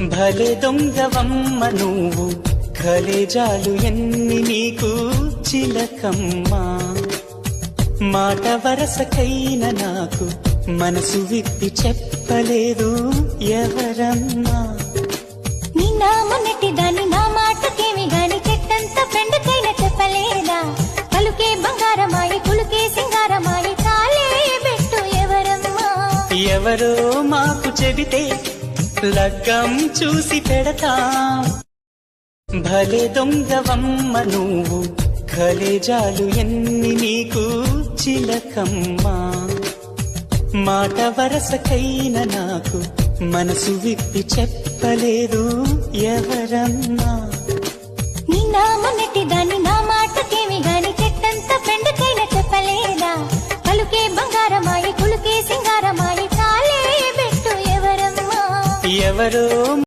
భలే దొంగవమ్మ నువ్వు ఖలేజాలు ఎన్ని నీకు చిలకమ్మా మాట వరసకైన నాకు మనసు విప్పి చెప్పలేదు ఎవరమ్మా నిన్న మొన్నటి దాన్ని నా మాటకేమి గాని చెట్టంత ఫ్రెండ్కైన చెప్పలేదా పలుకే బంగారమాయి కులుకే సింగారమాయి కాలే పెట్టు ఎవరమ్మా ఎవరో మాకు చెబితే లగ్గం చూసి పెడతా భలే దొంగవమ్మ నువ్వు ఖలేజాలు ఎన్ని నీకు చిలకమ్మా మాట వరసకైన నాకు మనసు విప్పి చెప్పలేదు ఎవరమ్మా నిన్న మొన్నటి దాన్ని నా మాటకేమి గాని చెట్టంత ఫ్రెండ్కైన చెప్పలేదా పలుకే బంగారమాయి కులుకే సింగారమాయి కాలే పెట్టు ఎవరమ్మా ఎవరో